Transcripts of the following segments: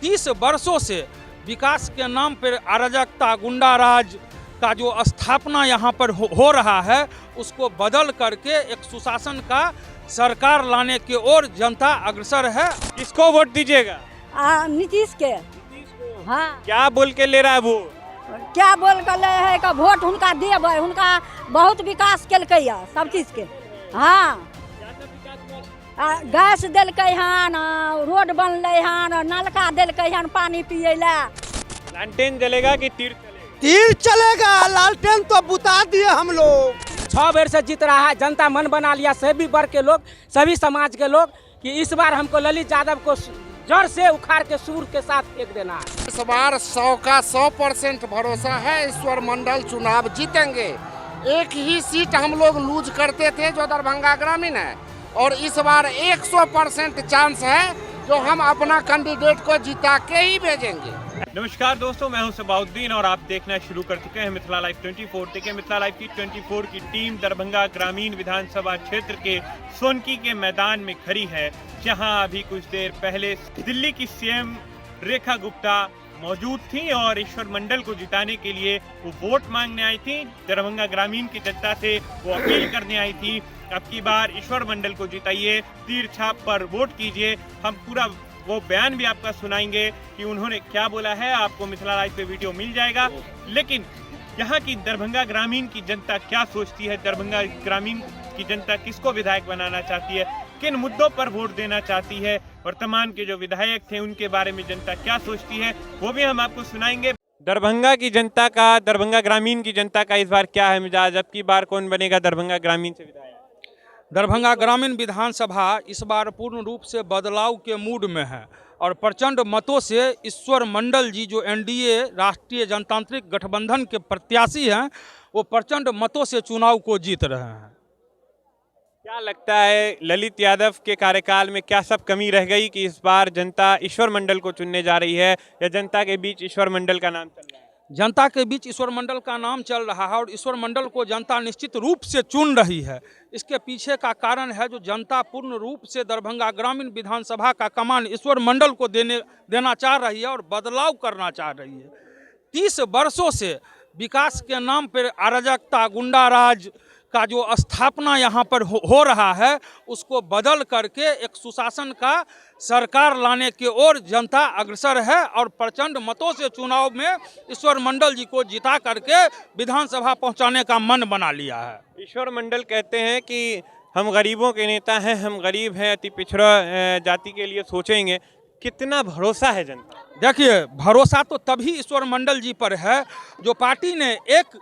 30 वर्षों से विकास के नाम पर अराजकता, गुंडाराज का जो स्थापना यहाँ पर हो रहा है, उसको बदल करके एक सुशासन का सरकार लाने की ओर जनता अग्रसर है। किसको वोट दीजिएगा? नीतीश के। हाँ, क्या बोल के ले रहा है वो? क्या बोल कर ले है का वोट हुनका देबै, हुनका बहुत विकास केलकै या सब चीज के। हाँ, गैस देलकै हन, रोड बनलै हन, नलका देलकै हन पानी पिए ला। लालटेन जलेगा कि तीर चलेगा? तीर चलेगा, लालटेन तो बुता दिए हम लोग। 6 बार से जीत रहा है, जनता मन बना लिया, सभी वर्ग के लोग, सभी समाज के लोग, कि इस बार हमको ललित यादव को जड़ से उखाड़ के सूर के साथ फेंक देना है। इस बार 100 का 100% भरोसा है, ईश्वर मंडल चुनाव जीतेंगे। एक ही सीट हम लोग लूज करते थे जो दरभंगा ग्रामीण है, और इस बार 100% चांस है जो हम अपना कैंडिडेट को जिता के ही भेजेंगे। नमस्कार दोस्तों, मैं हूं सबाउद्दीन और आप देखना शुरू कर चुके हैं मिथिला लाइव 24। देखिए, मिथिला लाइव की 24 की टीम दरभंगा ग्रामीण विधानसभा क्षेत्र के सोनकी के मैदान में खड़ी है, जहां अभी कुछ देर पहले दिल्ली की सीएम रेखा गुप्ता मौजूद थी और ईश्वर मंडल को जिताने के लिए वो वोट मांगने आई थी। दरभंगा ग्रामीण की जनता से वो अपील करने आई थी, अब की बार ईश्वर मंडल को जिताइए, तीर छाप पर वोट कीजिए। हम पूरा वो बयान भी आपका सुनाएंगे कि उन्होंने क्या बोला है, आपको मिथिला लाइव पे वीडियो मिल जाएगा। लेकिन यहाँ की दरभंगा ग्रामीण की जनता क्या सोचती है, दरभंगा ग्रामीण की जनता किसको विधायक बनाना चाहती है, किन मुद्दों पर वोट देना चाहती है, वर्तमान के जो विधायक थे उनके बारे में जनता क्या सोचती है, वो भी हम आपको सुनाएंगे। दरभंगा की जनता का, दरभंगा ग्रामीण की जनता का इस बार क्या है मिजाज? अब की बार कौन बनेगा दरभंगा ग्रामीण से विधायक? दरभंगा ग्रामीण विधानसभा इस बार पूर्ण रूप से बदलाव के मूड में है और प्रचंड मतों से ईश्वर मंडल जी, जो एनडीए राष्ट्रीय जनतांत्रिक गठबंधन के प्रत्याशी हैं, वो प्रचंड मतों से चुनाव को जीत रहे हैं। क्या लगता है ललित यादव के कार्यकाल में क्या सब कमी रह गई कि इस बार जनता ईश्वर मंडल को चुनने जा रही है, या जनता के बीच ईश्वर मंडल का नाम चल रहा है? जनता के बीच ईश्वर मंडल का नाम चल रहा है और ईश्वर मंडल को जनता निश्चित रूप से चुन रही है। इसके पीछे का कारण है जो जनता पूर्ण रूप से दरभंगा ग्रामीण विधानसभा का कमान ईश्वर मंडल को देना चाह रही है और बदलाव करना चाह रही है। 30 वर्षों से विकास के नाम पर अराजकता, गुंडाराज का जो स्थापना यहाँ पर हो रहा है, उसको बदल करके एक सुशासन का सरकार लाने की ओर जनता अग्रसर है और प्रचंड मतों से चुनाव में ईश्वर मंडल जी को जिता करके विधानसभा पहुँचाने का मन बना लिया है। ईश्वर मंडल कहते हैं कि हम गरीबों के नेता हैं, हम गरीब हैं, अति पिछड़ा जाति के लिए सोचेंगे। कितना भरोसा है जनता? देखिए, भरोसा तो तभी ईश्वर मंडल जी पर है जो पार्टी ने एक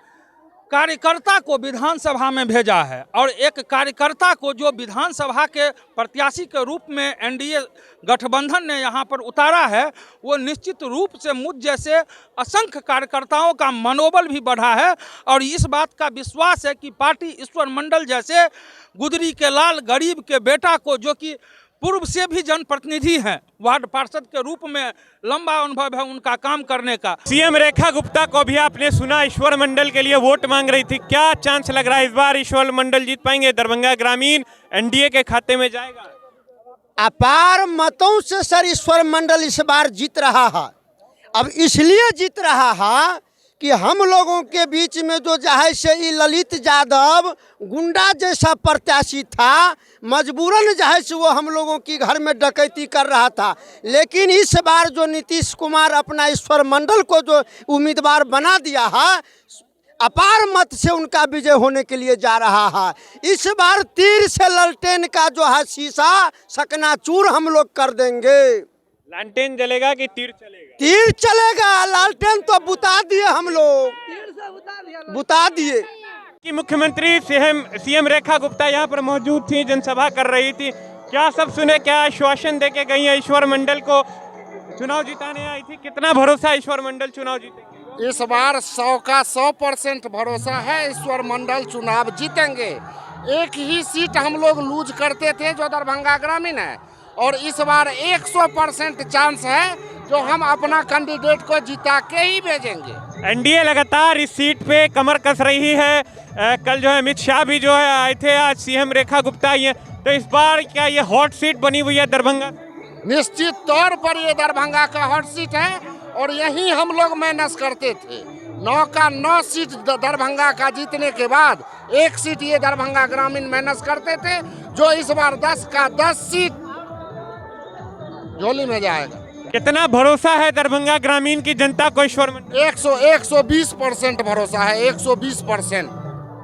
कार्यकर्ता को विधानसभा में भेजा है और एक कार्यकर्ता को जो विधानसभा के प्रत्याशी के रूप में एनडीए गठबंधन ने यहाँ पर उतारा है, वो निश्चित रूप से मुझ जैसे असंख्य कार्यकर्ताओं का मनोबल भी बढ़ा है और इस बात का विश्वास है कि पार्टी ईश्वर मंडल जैसे गुदरी के लाल गरीब के बेटा को, जो कि पूर्व से भी जनप्रतिनिधि हैं, वार्ड पार्षद के रूप में लंबा अनुभव है उनका काम करने का। सीएम रेखा गुप्ता को भी आपने सुना ईश्वर मंडल के लिए वोट मांग रही थी, क्या चांस लग रहा है इस बार ईश्वर मंडल जीत पाएंगे? दरभंगा ग्रामीण एनडीए के खाते में जाएगा? अपार मतों से सर ईश्वर मंडल इस बार जीत रहा है। अब इसलिए जीत रहा है कि हम लोगों के बीच में जो है से ललित यादव गुंडा जैसा प्रत्याशी था, मजबूरन जो है से वो हम लोगों की घर में डकैती कर रहा था। लेकिन इस बार जो नीतीश कुमार अपना ईश्वर मंडल को जो उम्मीदवार बना दिया है, अपार मत से उनका विजय होने के लिए जा रहा है। इस बार तीर से लालटेन का जो है शीशा सकनाचूर हम लोग कर देंगे। लालटेन जलेगा कि तीर चलेगा? तीर चलेगा, लालटेन तो बुता दिए हम लोग, बुता दिए। कि मुख्यमंत्री सीएम रेखा गुप्ता यहाँ पर मौजूद थी, जनसभा कर रही थी, क्या सब सुने, क्या आश्वासन देके गई है? ईश्वर मंडल को चुनाव जिताने आई थी, कितना भरोसा ईश्वर मंडल चुनाव जीतेंगे? इस बार 100 का 100% भरोसा है, ईश्वर मंडल चुनाव जीतेंगे। एक ही सीट हम लोग लूज करते थे जो दरभंगा ग्रामीण है, और इस बार 100% चांस है जो हम अपना कैंडिडेट को जिता के ही भेजेंगे। एनडीए लगातार इस सीट पे कमर कस रही है। कल जो है अमित शाह भी जो है आए थे, आज सीएम रेखा गुप्ता आई है, तो इस बार क्या ये हॉट सीट बनी हुई है दरभंगा? निश्चित तौर पर ये दरभंगा का हॉट सीट है और यहीं हम लोग मैनेज करते थे। 9 का 9 सीट दरभंगा का जीतने के बाद 1 सीट ये दरभंगा ग्रामीण मैनेज करते थे, जो इस बार 10 का 10 सीट झोली में जाएगा। कितना भरोसा है दरभंगा ग्रामीण की जनता को ईश्वर मंडल? 120% भरोसा है, 120%।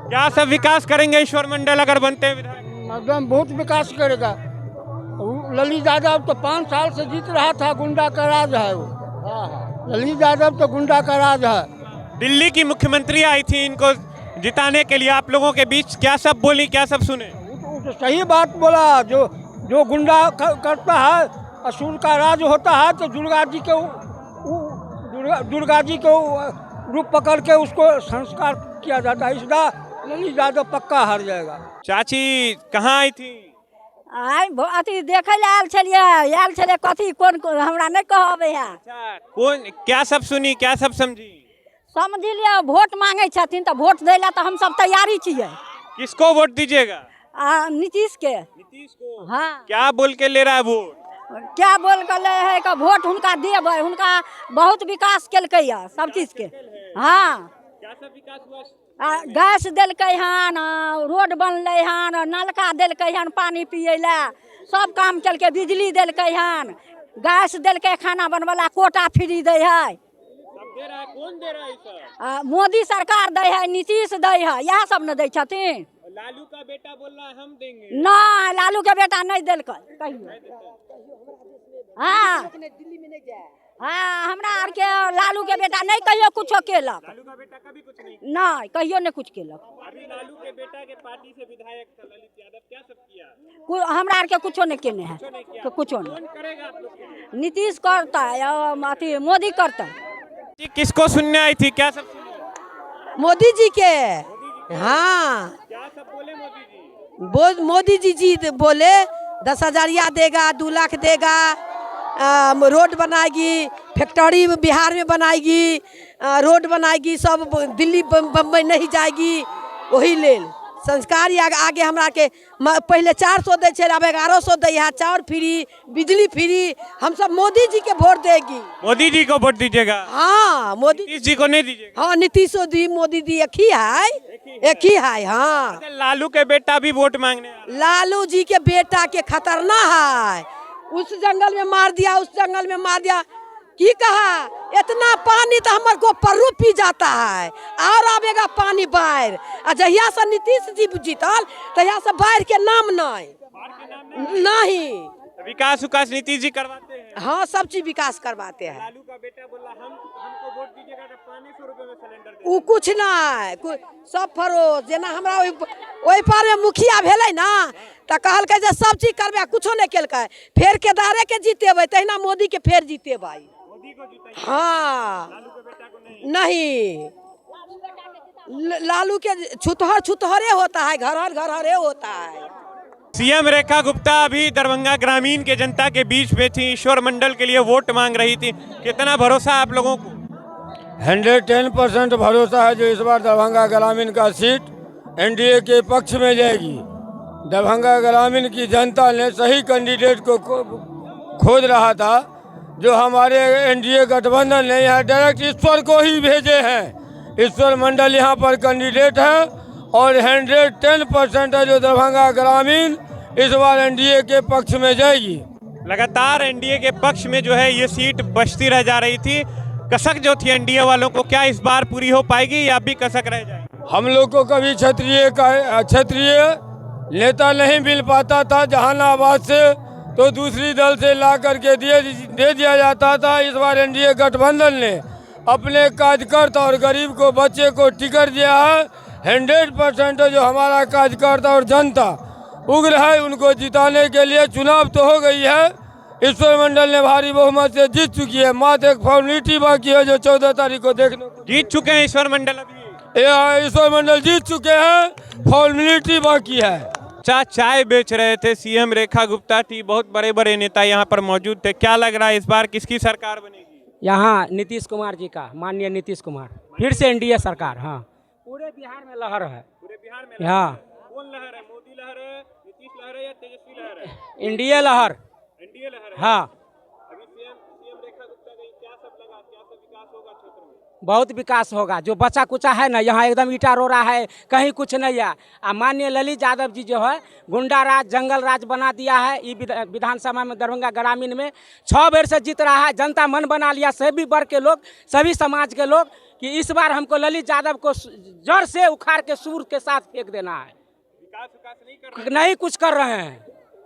क्या सब विकास करेंगे ईश्वर मंडल अगर बनते हैं विधायक? एकदम बहुत विकास करेगा। ललित यादव तो 5 साल से जीत रहा था, गुंडा का राज है वो। ललित यादव तो गुंडा का राज है। दिल्ली की मुख्यमंत्री आई थी इनको जिताने के लिए, आप लोगों के बीच क्या सब बोली, क्या सब सुने? वो तो सही बात बोला। जो गुंडा करता है, असुर का राज होता है, तो दुर्गा जी को रूप पकड़ के उसको संस्कार किया जाता है। इसलिए ललित यादव पक्का हार जाएगा। चाची कहाँ आई थी? अथी देखे ले आयल छलिए कथी कोन हमरा नहीं कहबे है। कौन क्या सब सुनी, क्या सब समझी? समझ लिया, वोट मांगे छथिन तो वोट दे ला तो हम सब तैयारी छिए। किसको वोट दीजिएगा? नीतीश के। नीतीश को? हाँ। क्या बोल के ले रहा है वोट? क्या बोल कर ले है का वोट हुनका देबै, हुनका बहुत विकास केलकै है सब चीज के। हाँ, क्या सब विकास हुआ? गैस देलकै हन, रोड बनलै हन, नलका देलकै हन पानी पिए ला, सब काम केलकै, बिजली देलकै हन, गैस देलकै, खाना बनवला कोटा फ्री दै है। दे रहा है? कौन दे रहा है सब? मोदी सरकार दै है, नीतीश दै है, यह सब न दै छथिन। लालू का बेटा बोल रहा है हम देंगे। नहीं, लालू के बेटा नहीं देलकै कहियो। हाँ हाँ, हमरा आर के लालू के बेटा नहीं कहियो कुछो केलक। लालू का बेटा कभी कुछ नहीं? नहीं, कहियो नहीं कुछ केलक। अभी लालू के बेटा के पार्टी से विधायक था ललित यादव, क्या सब किया? हमरा आर के कुछो नहीं केने है, तो कुछो नहीं। कौन करेगा आप लोग के? नीतीश करता है, अथी मोदी करता है। जी, किसको सुनने आई थी, क्या सब सुने? मोदी जी के। हाँ, क्या सब बोले मोदी जी? मोदी जी बोले 10,000 देगा, 2 लाख देगा, रोड बनाएगी, फैक्ट्री बिहार में बनाएगी, रोड बनाएगी, सब दिल्ली बम्बई नहीं जाएगी। वही लेल संस्कार आगे हमरा के पहले 400 दे छे, अब 1100 दे है, चाउर फ्री, बिजली फ्री। हम सब मोदी जी के वोट देगी। मोदी जी को वोट दीजिएगा? हाँ, मोदी नीतीश जी को नहीं दीजिएगा? हाँ, नीतीश दी, मोदी दी एक ही है। हाँ, लालू के बेटा भी वोट मांगने आ रहा है। लालू जी के बेटा के खतरना है। उस जंगल में मार दिया, उस जंगल में मार दिया। की कहा, इतना पानी तो हमारे को पर्रू पी जाता है, और आवेगा पानी बाढ़। जहिया से नीतीश जी जीतल तहिया से बाढ़ के नाम नहीं। विकास नीतीश जी करवाते हैं। हाँ, सब चीज विकास करवाते हैं। लालू का बेटा बोला हमको वोट दीजिएगा तो 500 रुपए में सिलेंडर वो कुछ नहीं, सब फरोज जेना हमरा ओहि पार में मुखिया भेलै ना, तो कहलकै जे सब चीज करबे, कुछो नहीं केलकै। फेर केदारे के जीतेबै, तहिना मोदी के फेर जीतेबै। हाँ, नहीं, लालू के छुतहरे होता है, घर होता है। सीएम रेखा गुप्ता अभी दरभंगा ग्रामीण के जनता के बीच में थी, ईश्वर मंडल के लिए वोट मांग रही थी। कितना भरोसा है आप लोगों को? 110% भरोसा है जो इस बार दरभंगा ग्रामीण का सीट एनडीए के पक्ष में जाएगी। दरभंगा ग्रामीण की जनता ने सही कैंडिडेट को खोज रहा था, जो हमारे एनडीए गठबंधन ने यहाँ डायरेक्ट ईश्वर को ही भेजे हैं। ईश्वर मंडल यहाँ पर कैंडिडेट है और 110% है जो दरभंगा ग्रामीण इस बार एनडीए के पक्ष में जाएगी। लगातार एनडीए के पक्ष में जो है ये सीट बचती रह जा रही थी। कसक जो थी एनडीए वालों को, क्या इस बार पूरी हो पाएगी या भी कसक रह जाए? हम लोग को कभी क्षेत्रीय नेता नहीं मिल पाता था जहानाबाद से, तो दूसरी दल से ला करके दे दिया जाता था। इस बार एनडीए गठबंधन ने अपने कार्यकर्ता और गरीब को, बच्चे को टिकट दिया है। 100% जो हमारा कार्यकर्ता और जनता उग्र है, उनको जिताने के लिए चुनाव तो हो गई है। ईश्वर मंडल ने भारी बहुमत से जीत चुकी है। मात्र एक फॉर्मेलिटी बाकी है जो 14 तारीख को देखने को। जीत चुके हैं ईश्वर मंडल? अभी ईश्वर मंडल जीत चुके हैं, फॉर्मेलिटी बाकी है। चाय बेच रहे थे, सीएम रेखा गुप्ता थी, बहुत बड़े बड़े नेता यहाँ पर मौजूद थे। क्या लग रहा है इस बार किसकी सरकार बनेगी? यहाँ नीतीश कुमार जी का, माननीय नीतीश कुमार, फिर से एनडीए सरकार। हाँ, पूरे बिहार में लहर है। पूरे बिहार में हाँ, कौन लहर है? मोदी लहर है, नीतीश लहर है या तेजस्वी लहर है? एनडीए लहर। एनडीए लहर है। हाँ, अभी सीएम रेखा गुप्ता गई, क्या सब लगा, क्या सब विकास होगा क्षेत्र में? बहुत विकास होगा। जो बचा कुचा है ना, यहाँ एकदम ईटा रोड़ा है, कहीं कुछ नहीं है। माननीय ललित यादव जी जो है गुंडा राज, जंगल राज बना दिया है। ये विधानसभा में दरभंगा ग्रामीण में 6 बेर से जीत रहा है। जनता मन बना लिया, सभी वर्ग के लोग, सभी समाज के लोग, कि इस बार हमको ललित यादव को जड़ से उखाड़ के सूर के साथ फेंक देना है। विकास नहीं कुछ कर रहे हैं,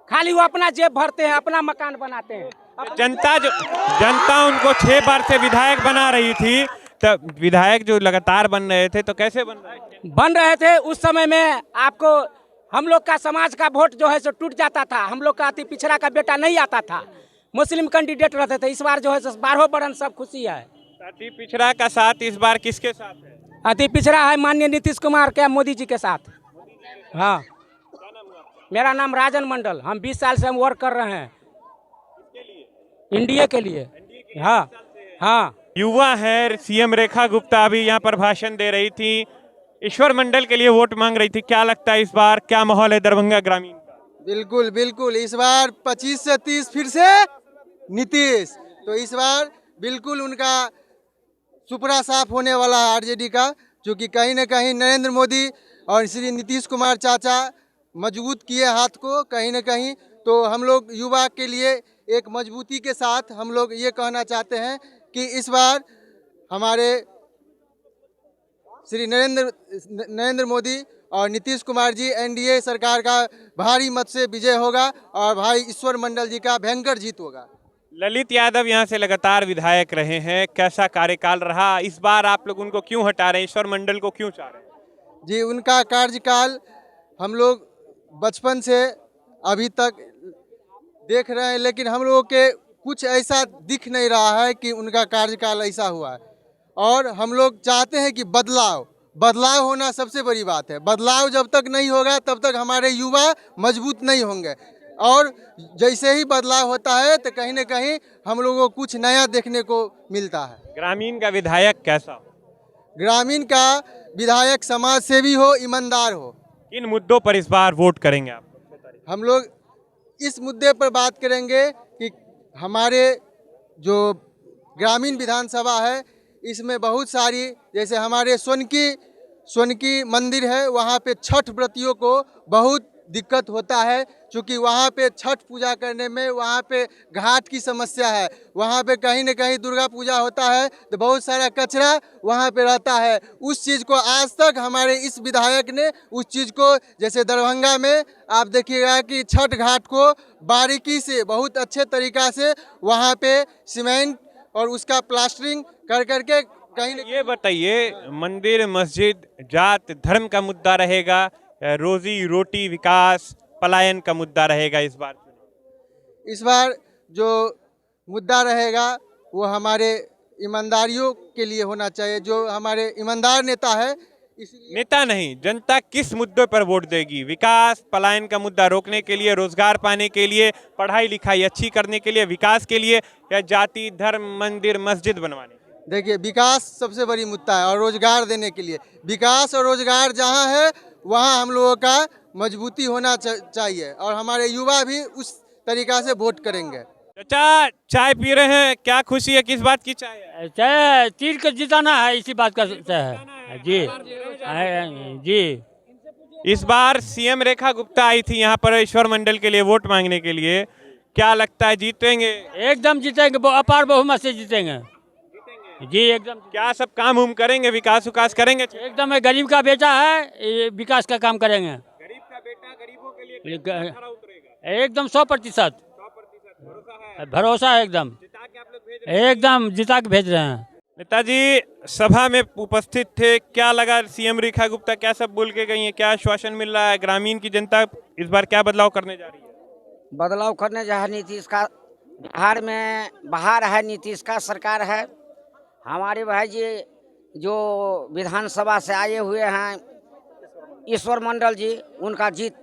खाली वो अपना जेब भरते हैं, अपना मकान बनाते हैं। जनता उनको 6 बार से विधायक बना रही थी, तब विधायक जो लगातार बन रहे थे, तो कैसे बन रहे थे? उस समय में आपको हम लोग का समाज का वोट जो है सो टूट जाता था। हम लोग का अति पिछड़ा का बेटा नहीं आता था, मुस्लिम कैंडिडेट रहते थे। इस बार जो है सो 12 बरन सब खुशी है। अति पिछड़ा का साथ इस बार किसके साथ है? अति पिछड़ा है माननीय नीतीश कुमार के, मोदी जी के साथ। हाँ, मेरा नाम राजन मंडल। हम 20 साल से हम वर्क कर रहे हैं इंडिया के लिए। हाँ हाँ। युवा है, सीएम रेखा गुप्ता अभी यहाँ पर भाषण दे रही थी, ईश्वर मंडल के लिए वोट मांग रही थी। क्या लगता है इस बार क्या माहौल है दरभंगा ग्रामीण का? बिल्कुल बिल्कुल, इस बार 25 से 30 फिर से नीतीश। तो इस बार बिल्कुल उनका सुपड़ा साफ होने वाला है आरजेडी का, क्योंकि कहीं न कहीं नरेंद्र मोदी और श्री नीतीश कुमार चाचा मजबूत किए हाथ को कहीं न कहीं। तो हम लोग युवा के लिए एक मजबूती के साथ हम लोग ये कहना चाहते हैं कि इस बार हमारे श्री नरेंद्र मोदी और नीतीश कुमार जी एनडीए सरकार का भारी मत से विजय होगा और भाई ईश्वर मंडल जी का भयंकर जीत होगा। ललित यादव यहाँ से लगातार विधायक रहे हैं, कैसा कार्यकाल रहा? इस बार आप लोग उनको क्यों हटा रहे हैं, ईश्वर मंडल को क्यों चाह रहे हैं? जी, उनका कार्यकाल हम लोग बचपन से अभी तक देख रहे हैं, लेकिन हम लोगों के कुछ ऐसा दिख नहीं रहा है कि उनका कार्यकाल ऐसा हुआ है। और हम लोग चाहते हैं कि बदलाव होना सबसे बड़ी बात है। बदलाव जब तक नहीं होगा तब तक हमारे युवा मजबूत नहीं होंगे। और जैसे ही बदलाव होता है तो कहीं न कहीं हम लोगों को कुछ नया देखने को मिलता है। ग्रामीण का विधायक कैसा हो? ग्रामीण का विधायक समाज सेवी हो, ईमानदार हो। किन मुद्दों पर इस बार वोट करेंगे आप? हम लोग इस मुद्दे पर बात करेंगे कि हमारे जो ग्रामीण विधानसभा है इसमें बहुत सारी, जैसे हमारे सोनकी मंदिर है, वहाँ पे छठ व्रतियों को बहुत दिक्कत होता है, क्योंकि वहाँ पे छठ पूजा करने में वहाँ पे घाट की समस्या है। वहाँ पे कहीं न कहीं दुर्गा पूजा होता है तो बहुत सारा कचरा वहाँ पे रहता है। उस चीज़ को आज तक हमारे इस विधायक ने उस चीज़ को, जैसे दरभंगा में आप देखिएगा कि छठ घाट को बारीकी से बहुत अच्छे तरीक़ा से वहाँ पे सीमेंट और उसका प्लास्टरिंग कर करके कहीं। ये बताइए, मंदिर मस्जिद जात धर्म का मुद्दा रहेगा, रोजी रोटी विकास पलायन का मुद्दा रहेगा? इस बार जो मुद्दा रहेगा वो हमारे ईमानदारियों के लिए होना चाहिए। जो हमारे ईमानदार नेता है, नेता नहीं, जनता किस मुद्दे पर वोट देगी? विकास पलायन का मुद्दा रोकने के लिए, रोजगार पाने के लिए, पढ़ाई लिखाई अच्छी करने के लिए, विकास के लिए, या जाति धर्म मंदिर मस्जिद बनवाने? देखिए, विकास सबसे बड़ी मुद्दा है और रोजगार देने के लिए। विकास और रोजगार जहाँ है वहाँ हम लोगों का मजबूती होना चाहिए और हमारे युवा भी उस तरीका से वोट करेंगे। चाचा चाय पी रहे हैं, क्या खुशी है, किस बात की चाय है? चाय तीर के जिताना है, इसी बात का है जी। जी, इस बार सीएम रेखा गुप्ता आई थी यहाँ पर ईश्वर मंडल के लिए वोट मांगने के लिए, क्या लगता है जीतेंगे? एकदम जीतेंगे, अपार बहुमत से जीतेंगे जी, एकदम। क्या सब काम उम करेंगे, विकास उकास करेंगे? एकदम, गरीब का बेटा है, विकास का काम करेंगे। गरीब का बेटा गरीबों के लिए खरा उतरेगा? एकदम 100% भरोसा है, एकदम एकदम जिता के भेज रहे हैं। नेताजी सभा में उपस्थित थे, क्या लगा? सीएम रेखा गुप्ता क्या सब बोल के गई हैं, क्या आश्वासन मिल रहा है? ग्रामीण की जनता इस बार क्या बदलाव करने जा रही है? बदलाव करने जा रहा है नीतीश का। बिहार में बाहर है, नीतीश का सरकार है। हमारे भाई जी जो विधानसभा से आए हुए हैं ईश्वर मंडल जी, उनका जीत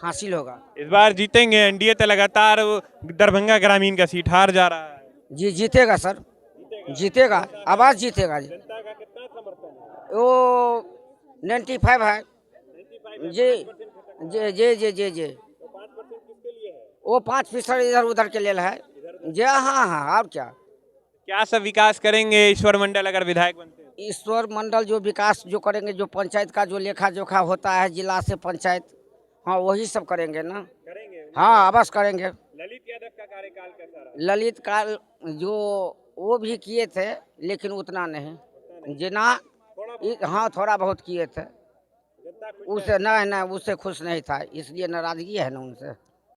हासिल होगा। इस बार जीतेंगे? एनडीए तो लगातार दरभंगा ग्रामीण का सीट हार जा रहा है। जी जीतेगा सर, जीतेगा, आवाज जीतेगा जी। जनता का कितना समर्थन है? वो 95 है जी जी जी जी जी जी। वो 5% इधर उधर के लेल है जी। हाँ हाँ, और क्या सब विकास करेंगे ईश्वर मंडल अगर विधायक बनते हैं? ईश्वर मंडल जो विकास जो करेंगे, जो पंचायत का जो लेखा जोखा होता है जिला से पंचायत, हाँ वही सब करेंगे ना। हाँ अवश्य करेंगे। ललित यादव का कार्यकाल कैसा रहा? ललित काल जो वो भी किए थे लेकिन उतना नहीं जितना, हाँ थोड़ा बहुत किए थे। उससे नहीं उससे खुश नहीं था, इसलिए नाराजगी है ना उनसे।